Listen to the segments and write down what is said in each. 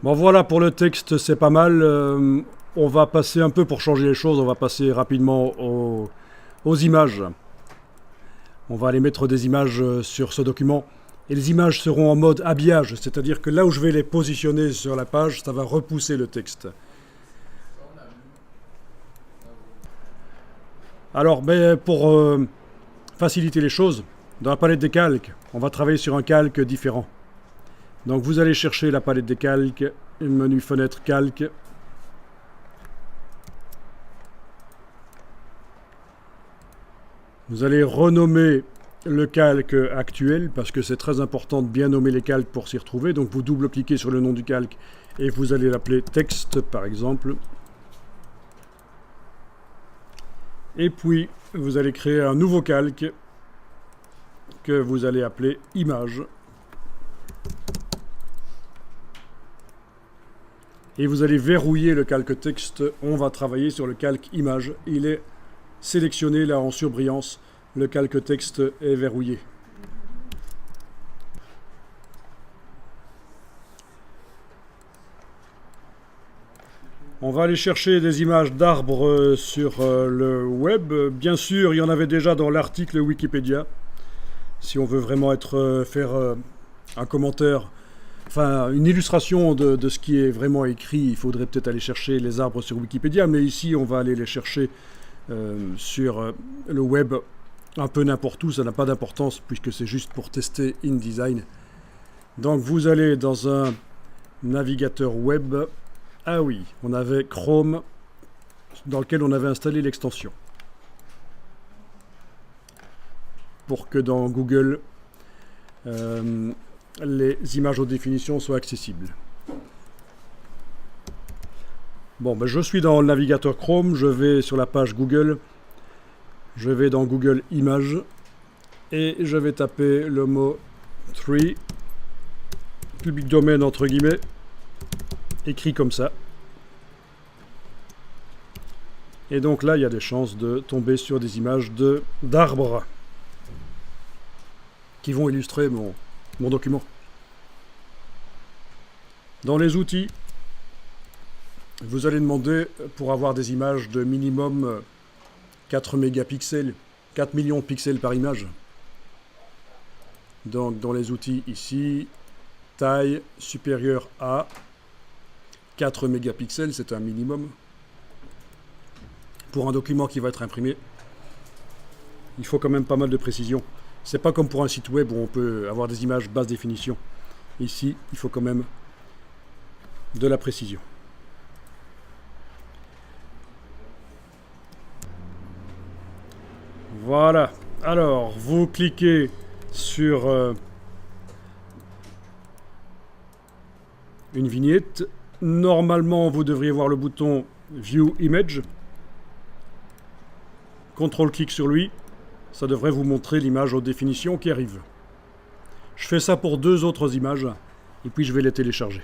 Bon voilà, pour le texte, c'est pas mal. On va passer un peu pour changer les choses, on va passer rapidement aux images. On va aller mettre des images sur ce document. Et les images seront en mode habillage, c'est-à-dire que là où je vais les positionner sur la page, ça va repousser le texte. Alors, pour faciliter les choses, dans la palette des calques, on va travailler sur un calque différent. Donc vous allez chercher la palette des calques, menu fenêtre calque. Vous allez renommer le calque actuel parce que c'est très important de bien nommer les calques pour s'y retrouver. Donc vous double-cliquez sur le nom du calque et vous allez l'appeler texte par exemple. Et puis vous allez créer un nouveau calque que vous allez appeler image. Et vous allez verrouiller le calque texte. On va travailler sur le calque image. Il est sélectionné là en surbrillance. Le calque texte est verrouillé. On va aller chercher des images d'arbres sur le web. Bien sûr, il y en avait déjà dans l'article Wikipédia. Si on veut vraiment faire un commentaire, enfin une illustration de ce qui est vraiment écrit, il faudrait peut-être aller chercher les arbres sur Wikipédia. Mais ici, on va aller les chercher sur le web un peu n'importe où. Ça n'a pas d'importance puisque c'est juste pour tester InDesign. Donc vous allez dans un navigateur web. Ah oui, on avait Chrome dans lequel on avait installé l'extension. Pour que dans Google, les images haute définition soient accessibles. Bon, ben je suis dans le navigateur Chrome, je vais sur la page Google, je vais dans Google Images et je vais taper le mot tree, public domaine entre guillemets, écrit comme ça. Et donc là, il y a des chances de tomber sur des images d'arbres qui vont illustrer mon document. Dans les outils, vous allez demander pour avoir des images de minimum 4 mégapixels, 4 millions de pixels par image. Donc dans les outils ici, taille supérieure à 4 mégapixels, c'est un minimum. Pour un document qui va être imprimé, il faut quand même pas mal de précision. C'est pas comme pour un site web où on peut avoir des images basse définition. Ici, il faut quand même de la précision. Voilà. Alors, vous cliquez sur une vignette. Normalement, vous devriez voir le bouton View Image. CTRL-clic sur lui. Ça devrait vous montrer l'image haute définition qui arrive. Je fais ça pour 2 autres images et puis je vais les télécharger.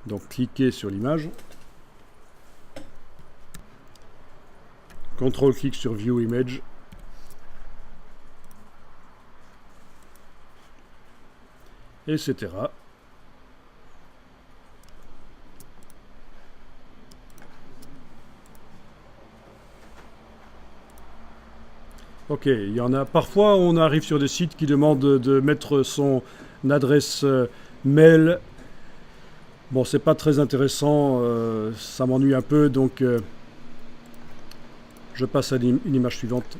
Donc cliquez sur l'image. CTRL-clic sur View Image. Etc. Ok, il y en a. Parfois, on arrive sur des sites qui demandent de mettre son adresse mail. Bon, c'est pas très intéressant, ça m'ennuie un peu, donc je passe à une image suivante.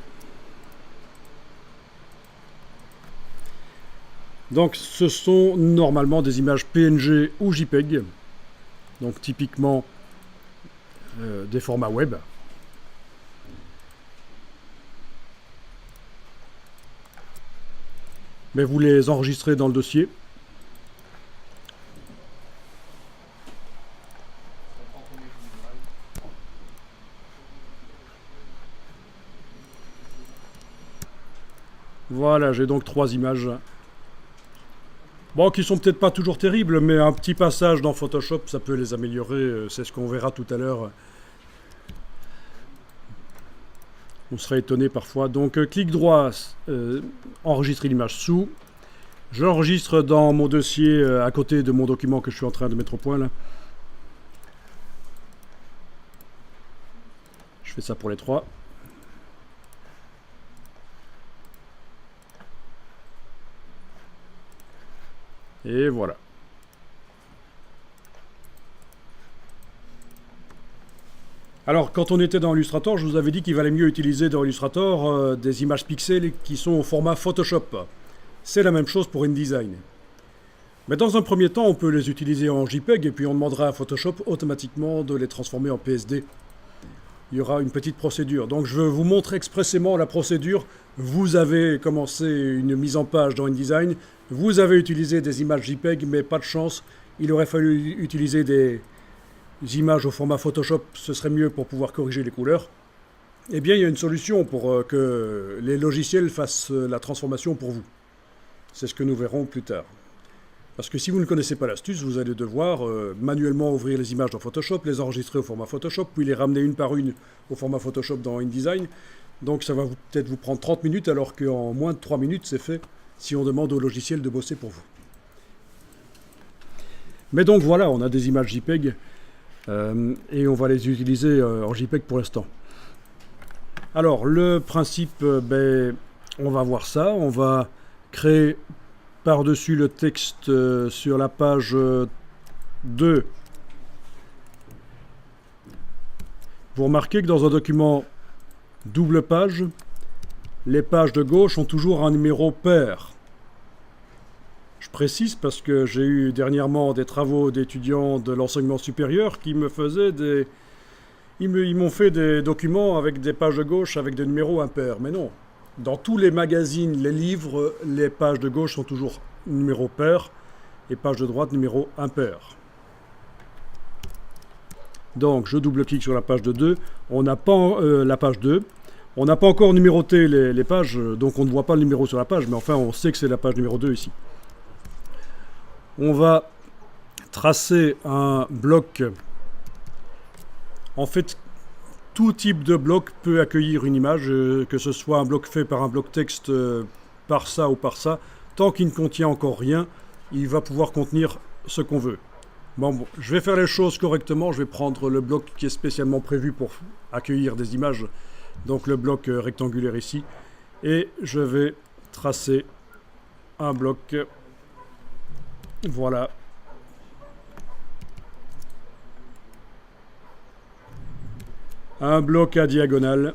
Donc, ce sont normalement des images PNG ou JPEG, donc typiquement des formats web. Mais vous les enregistrez dans le dossier. Voilà, j'ai donc 3 images. Bon, qui sont peut-être pas toujours terribles, mais un petit passage dans Photoshop, ça peut les améliorer. C'est ce qu'on verra tout à l'heure. On serait étonné parfois. Donc clic droit, enregistrer l'image sous. J'enregistre dans mon dossier à côté de mon document que je suis en train de mettre au point là. Je fais ça pour les trois. Et voilà. Alors, quand on était dans Illustrator, je vous avais dit qu'il valait mieux utiliser dans Illustrator des images pixels qui sont au format Photoshop. C'est la même chose pour InDesign. Mais dans un premier temps, on peut les utiliser en JPEG et puis on demandera à Photoshop automatiquement de les transformer en PSD. Il y aura une petite procédure. Donc je vous montre expressément la procédure. Vous avez commencé une mise en page dans InDesign. Vous avez utilisé des images JPEG, mais pas de chance. Il aurait fallu utiliser des images au format Photoshop. Ce serait mieux pour pouvoir corriger les couleurs. Eh bien, il y a une solution pour que les logiciels fassent la transformation pour vous. C'est ce que nous verrons plus tard. Parce que si vous ne connaissez pas l'astuce, vous allez devoir manuellement ouvrir les images dans Photoshop, les enregistrer au format Photoshop, puis les ramener une par une au format Photoshop dans InDesign. Donc ça va peut-être vous prendre 30 minutes, alors qu'en moins de 3 minutes, c'est fait si on demande au logiciel de bosser pour vous. Mais donc voilà, on a des images JPEG et on va les utiliser en JPEG pour l'instant. Alors le principe, on va voir ça, on va créer par-dessus le texte sur la page 2. Vous remarquez que dans un document double page, les pages de gauche ont toujours un numéro pair. Je précise parce que j'ai eu dernièrement des travaux d'étudiants de l'enseignement supérieur qui me faisaient des... Ils m'ont fait des documents avec des pages de gauche avec des numéros impairs. Mais non. Dans tous les magazines, les livres, les pages de gauche sont toujours numéro pair et pages de droite numéro impair. Donc je double-clique sur la page de 2. On n'a pas la page 2. On n'a pas encore numéroté les pages, donc on ne voit pas le numéro sur la page, mais enfin on sait que c'est la page numéro 2 ici. On va tracer un bloc. En fait, tout type de bloc peut accueillir une image, que ce soit un bloc fait par un bloc texte par ça ou par ça. Tant qu'il ne contient encore rien, il va pouvoir contenir ce qu'on veut. Bon, je vais faire les choses correctement. Je vais prendre le bloc qui est spécialement prévu pour accueillir des images. Donc le bloc rectangulaire ici. Et je vais tracer un bloc. Voilà. Un bloc à diagonale.